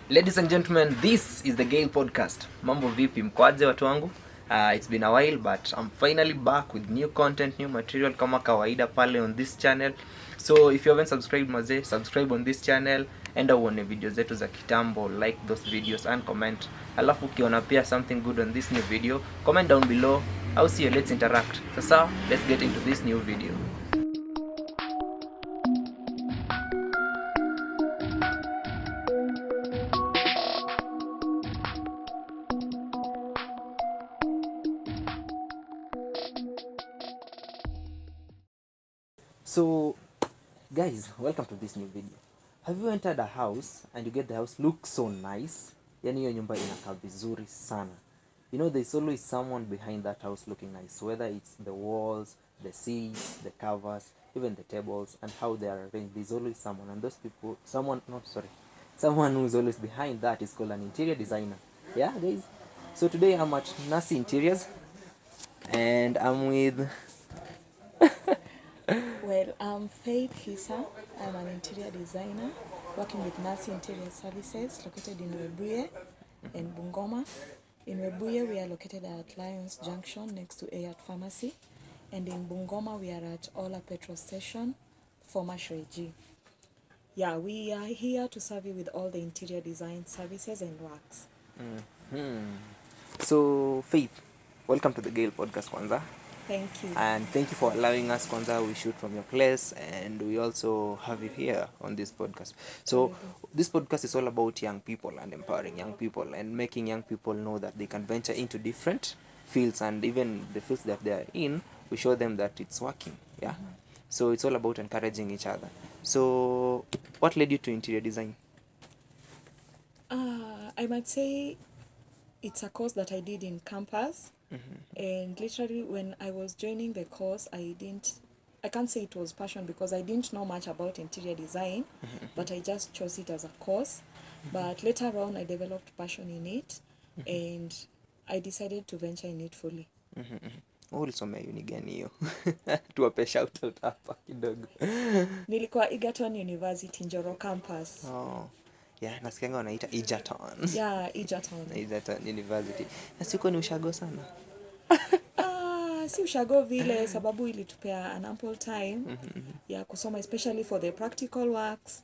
Ladies and gentlemen, this is the Gale Podcast. Mambo vipi mkwaje watu wangu? It's been a while but I'm finally back with new content, new material kama kawaida pale on this channel. So if you haven't subscribed mazee, subscribe on this channel. Enda uone video zetu za kitambo, like those videos and comment. Alafu ukiona pia something good on this new video, comment down below. I'll see you, let's interact. Sasa, let's get into this new video. So guys, welcome to this new video. Have you entered a house and you get the house look so nice? Yani hiyo nyumba inakaa vizuri sana. You know there's always someone behind that house looking nice, whether it's the walls, the seats, the covers, even the tables and how they are arranged. There's always someone, and those people, someone who's always behind that is called an interior designer. Yeah guys. So today I'm at Nassie Interiors and I'm with Well, I'm Faith Hisa. I'm an interior designer working with Nassie Interior Services located in Webuye and Bungoma. In Webuye, we are located at Lions Junction next to Ayat Pharmacy. And in Bungoma, we are at Ola Petrol Station, former Shreji. Yeah, we are here to serve you with all the interior design services and works. So Faith, welcome to the Gale Podcast kwanza. Thank you. And thank you for allowing us kwanza. We shoot from your place and we also have you here on this podcast. So this podcast is all about young people and empowering young people and making young people know that they can venture into different fields, and even the fields that they are in, we show them that it's working. Yeah. Mm-hmm. So it's all about encouraging each other. So what led you to interior design? I might say it's a course that I did in campus. And literally when I was joining the course, I can't say it was passion because I didn't know much about interior design, but I just chose it as a course. But later on I developed passion in it and I decided to venture in it fully. Ulisomea uni gani hiyo? Tuwape shout out hapa kidogo. Nilikuwa Egerton University, Njoro campus. Oh. Yeah, nasikianga wanaita Egerton. Yeah, Egerton. Egerton University. Na siko ni ushago sana. Si ushago vile sababu ilitupea an ample time ya kusoma, especially for the practical works.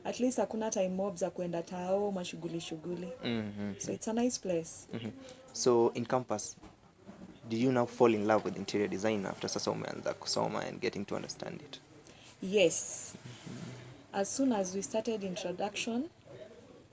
At least hakuna time mob za kuenda tao mashughuli. So it's a nice place. So in campus, did you now fall in love with interior design after sasa umeanza kusoma and getting to understand it? Yes. As soon as we started introduction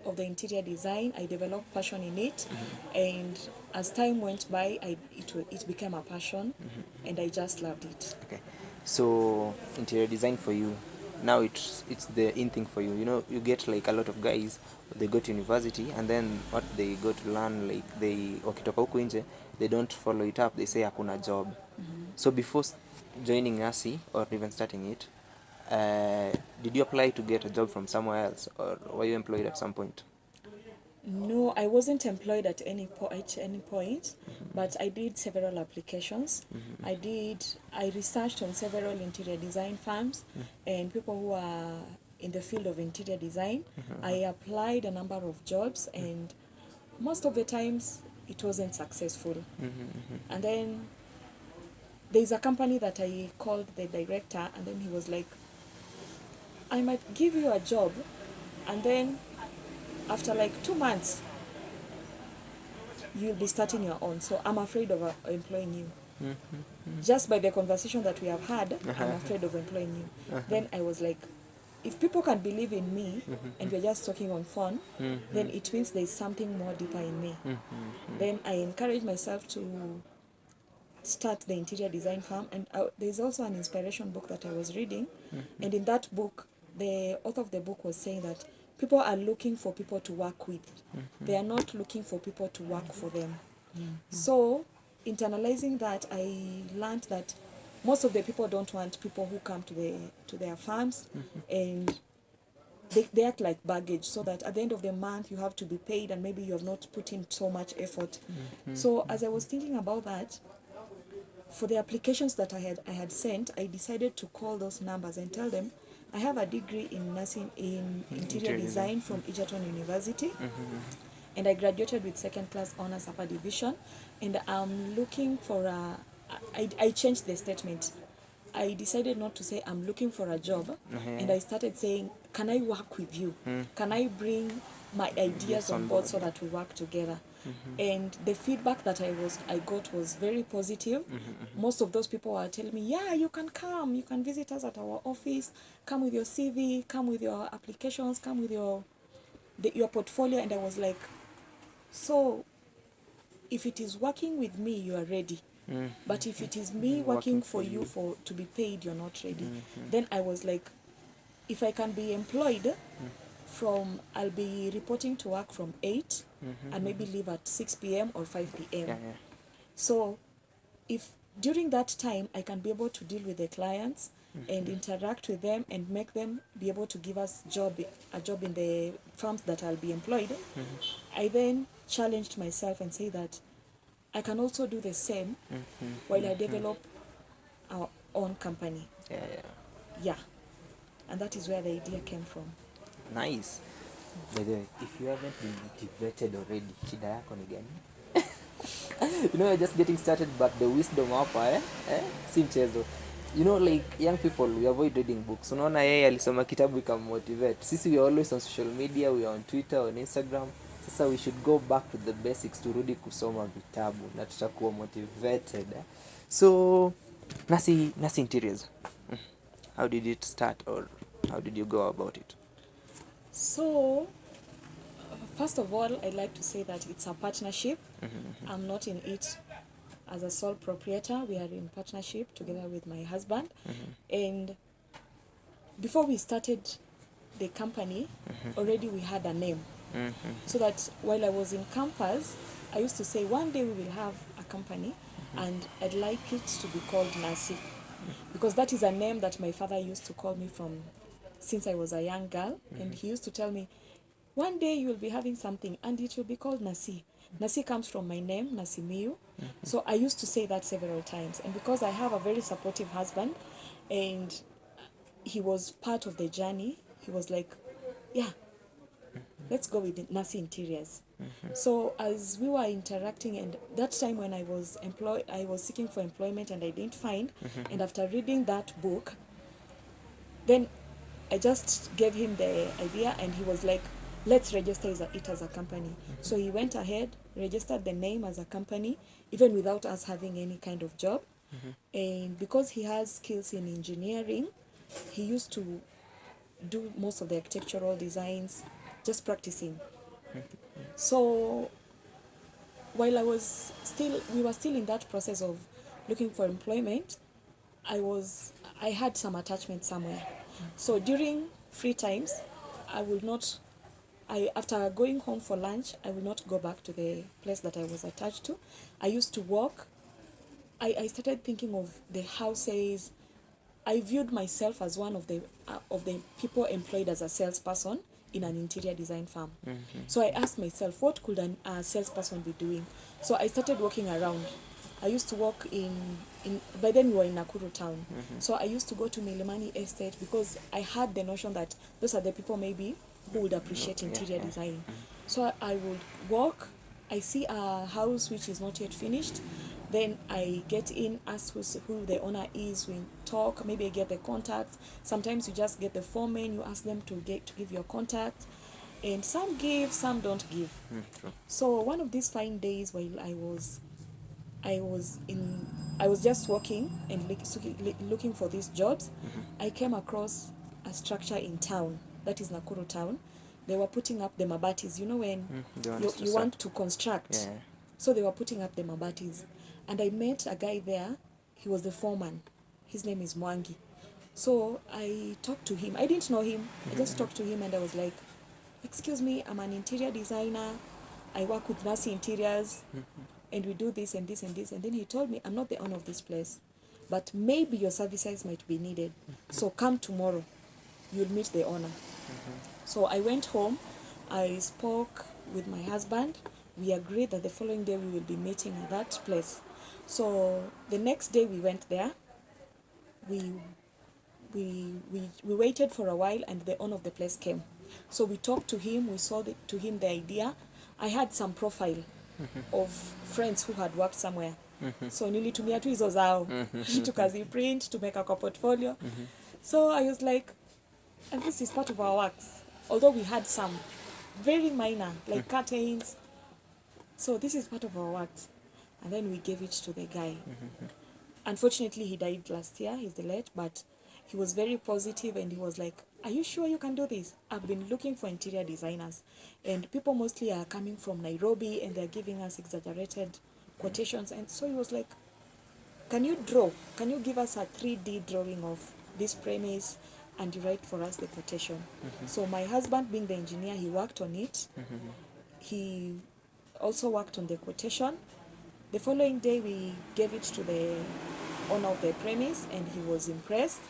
of the interior design, I developed passion in it, and as time went by, it became a passion, and I just loved it. Okay, so interior design for you now, it's the in thing for you. You know, you get like a lot of guys, they go to university and then what they go to learn, like they wakitoka huku nje, they don't follow it up. They say hakuna job. So before joining Nassie or even starting it, did you apply to get a job from somewhere else, or were you employed at some point? No, I wasn't employed at any point, but I did several applications. I researched on several interior design firms and people who are in the field of interior design. I applied a number of jobs and most of the times it wasn't successful. And then there's a company that I called the director, and then he was like, I might give you a job and then after like 2 months you'll be starting your own, so I'm afraid of employing you. Just by the conversation that we have had, I'm afraid of employing you. Then I was like, if people can believe in me and we're just talking on phone, then it means there's something more deeper in me. Then I encouraged myself to start the interior design firm, and there's also an inspiration book that I was reading, and in that book the author of the book was saying that people are looking for people to work with. They are not looking for people to work for them. So internalizing that, I learned that most of the people don't want people who come to their farms and they act like baggage, so that at the end of the month you have to be paid and maybe you have not put in so much effort. So as I was thinking about that, for the applications that I had sent, I decided to call those numbers and tell them I have a degree in nursing in interior Interior design. design from Egerton University, Mm-hmm. and I graduated with second class honors upper division, and I'm looking for I changed the statement. I decided not to say I'm looking for a job, and I started saying, can I work with you? Can I bring my ideas Yes, on on board board. so that we work together? And the feedback that I got was very positive. Most of those people were telling me, yeah, you can come, you can visit us at our office, come with your CV, come with your applications, come with your portfolio. And I was like, so if it is working with me, you are ready. But if it is me working for you for to be paid, you're not ready. Then I was like, if I can be employed from, I'll be reporting to work from 8 and maybe leave at 6 p.m. or 5 p.m. Yeah. So if during that time I can be able to deal with the clients and interact with them and make them be able to give us a job in the firms that I'll be employed, I then challenged myself and say that I can also do the same while I develop our own company. Yeah. Yeah. And that is where the idea came from. Nice. By the way, if you haven't been motivated already, shida yako ni gani? You know, you're just getting started, but the wisdom hapa si mchezo. You know, like young people, we avoid reading books. Unaona yeye alisoma kitabu ikamotivate. Sisi we are always on social media, we are on Twitter, on Instagram. Sasa we should go back to the basics, turudi kusoma vitabu na tutakuwa motivated. So, Nassie Interiors. How did it start, or how did you go about it? So, first of all, I'd like to say that it's a partnership. I'm not in it as a sole proprietor. We are in partnership together with my husband. And before we started the company, already we had a name. So that while I was in campus, I used to say one day we will have a company and I'd like it to be called Nassie. Because that is a name that my father used to call me from since I was a young girl. And he used to tell me, one day you will be having something and it will be called Nassie. Nassie comes from my name, Nasimiu. So I used to say that several times. And because I have a very supportive husband and he was part of the journey, he was like, yeah, let's go with Nassie Interiors. So as we were interacting, and that time when I was seeking for employment and I didn't find, and after reading that book, then I just gave him the idea and he was like, let's register it as a company. So he went ahead, registered the name as a company, even without us having any kind of job. And because he has skills in engineering, he used to do most of the architectural designs, just practicing. So while we were still in that process of looking for employment, I had some attachment somewhere. So during free times, after going home for lunch, I will not go back to the place that I was attached to. I used to walk. I started thinking of the houses. I viewed myself as one of the people employed as a salesperson in an interior design firm. So I asked myself, what could a salesperson be doing? So I started walking around. I used to walk by then we were in Nakuru town. So I used to go to Milimani Estate because I had the notion that those are the people maybe who would appreciate interior design. So I would walk, I see a house which is not yet finished, then I get in, ask who the owner is, we talk, maybe I get the contacts. Sometimes you just get the foreman, you ask them to give your contact. And some give, some don't give. True. So one of these fine days while I was just walking and looking for these jobs, I came across a structure in town, that is Nakuru town. They were putting up the mabatis, you know when you want to construct. Yeah. So they were putting up the mabatis. And I met a guy there, he was the foreman. His name is Mwangi. So I talked to him. I didn't know him. I just talked to him and I was like, excuse me, I'm an interior designer. I work with Nassie Interiors and we do this and this and this. And then he told me, I'm not the owner of this place, but maybe your services might be needed. So come tomorrow, you'll meet the owner. So I went home, I spoke with my husband. We agreed that the following day we will be meeting at that place. So the next day we went there. We we waited for a while, and the owner of the place came. So we talked to him, we sold to him the idea. I had some profile of friends who had worked somewhere. So nilitumia tu hizo zao tukaziprint tumeka kwa portfolio. So I was like, and this is part of our works, although we had some very minor like curtains. So this is part of our works. And then we gave it to the guy. Unfortunately, he died last year. He's the late, but he was very positive, and he was like, are you sure you can do this? I've been looking for interior designers, and people mostly are coming from Nairobi, and they're giving us exaggerated quotations. And so he was like, can you draw? Can you give us a 3D drawing of this premise, and you write for us the quotation? So my husband, being the engineer, he worked on it. He also worked on the quotation. The following day, we gave it to the owner of the premise, and he was impressed.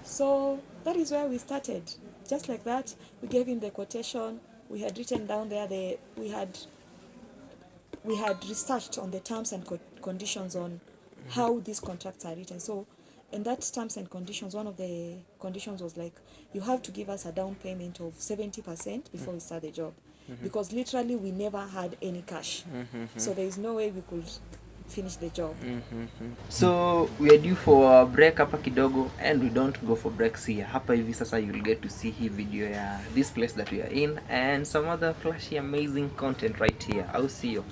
So that is where we started. Just like that, we gave him the quotation. We had written down there we had researched on the terms and conditions on how these contracts are written. So in that terms and conditions, one of the conditions was like, you have to give us a down payment of 70% before we start the job. Because literally we never had any cash. So there is no way we could finish the job. So we are due for a break hapa kidogo, and we don't go for breaks here. Hapa hivi sasa you'll get to see hii video ya this place that we are in and some other flashy amazing content right here. I'll see you.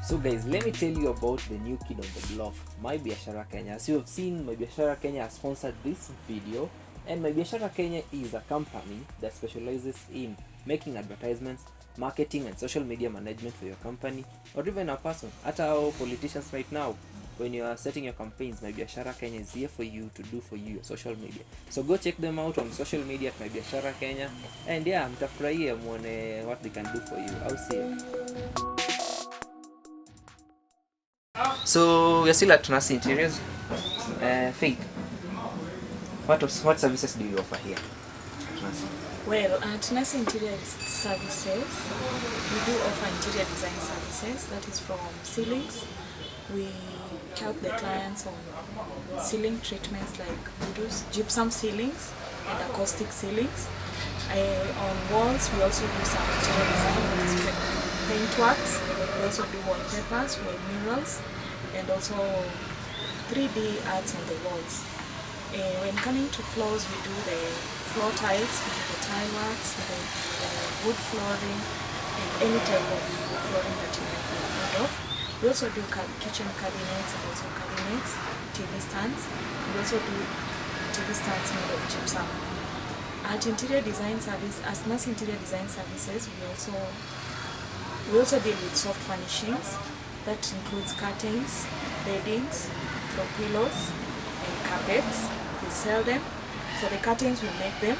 So guys, let me tell you about the new kid on the block, My Biashara Kenya. As you have seen, My Biashara Kenya has sponsored this video, and My Biashara Kenya is a company that specializes in making advertisements, marketing and social media management for your company, or even a person. At our politicians right now, when you are setting your campaigns, My Biashara Kenya is here for you to do for you your social media. So go check them out on social media at My Biashara Kenya, and yeah, mtafurahia muone what they can do for you. I'll see you. So we're still at Nassie Interiors. Faith, what services do you offer here at Nassie? Well, at Nassie Interiors Services, we do offer interior design services. That is from ceilings. We help the clients on ceiling treatments, like we do gypsum ceilings and acoustic ceilings. On walls, we also do some interior design, that is paintworks. We also do wallpapers, wall murals, and also 3D arts on the walls. When coming to floors, we do the floor tiles, we do the tile works, the wood flooring, and any type of flooring that you might be in need of. We also do kitchen cabinets and also cabinets, TV stands. We also do TV stands made of gypsum. At Interior Design Service, as Nassie Interior Design Services, we also deal with soft furnishings. That includes curtains, beddings, throw pillows, and carpets. We sell them. For the curtains, we make them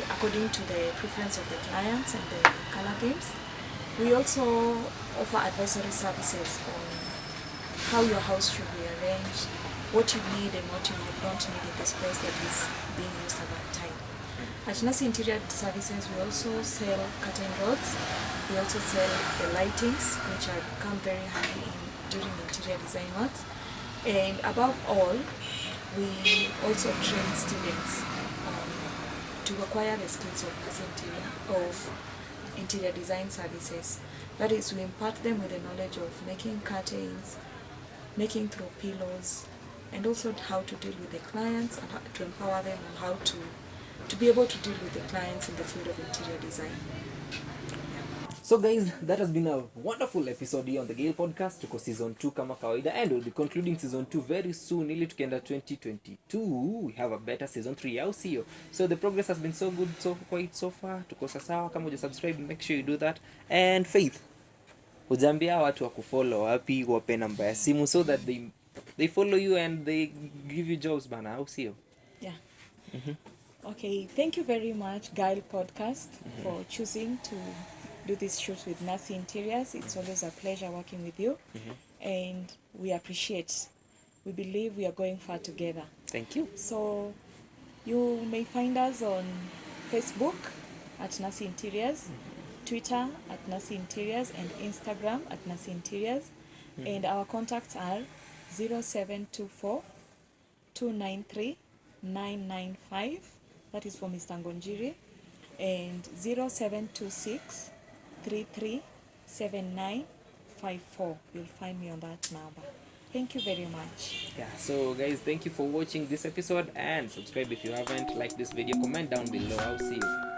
according to the preference of the clients and the color themes. We also offer advisory services on how your house should be arranged, what you need and what you don't need in the space that is being used at that time. At Nassie Interior Services, we also sell curtain rods. We also sell the lightings, which come very handy during interior design works. And above all, we also train students to acquire the skills of interior design services. That is, we impart them with the knowledge of making curtains, making throw pillows, and also how to deal with the clients, and how to empower them on how to be able to deal with the clients in the field of interior design. So guys, that has been a wonderful episode here on the Gale Podcast. Tuko season 2 kama kawaida, and we'll be concluding season 2 very soon. Ili tukienda 2022, we have a better season 3. I'll see you. So the progress has been so good so far. Tuko sawa. Kama uja subscribe, make sure you do that. And Faith, ujambia watu wa kufollow wapi, wape namba ya simu so that they follow you and they give you jobs bana. I'll see you. Yeah. Okay, thank you very much, Guile Podcast, for choosing to do this shoot with Nassie Interiors. It's always a pleasure working with you, and we appreciate. We believe we are going far together. Thank you. So you may find us on Facebook at Nassie Interiors, Twitter at Nassie Interiors, and Instagram at Nassie Interiors. And our contacts are 0724 293 995. That is for Mr. Ngonjiri. And 0726 337954. You'll find me on that number. Thank you very much. Yeah, so guys, thank you for watching this episode, and subscribe if you haven't. Like this video, comment down below. I'll see you.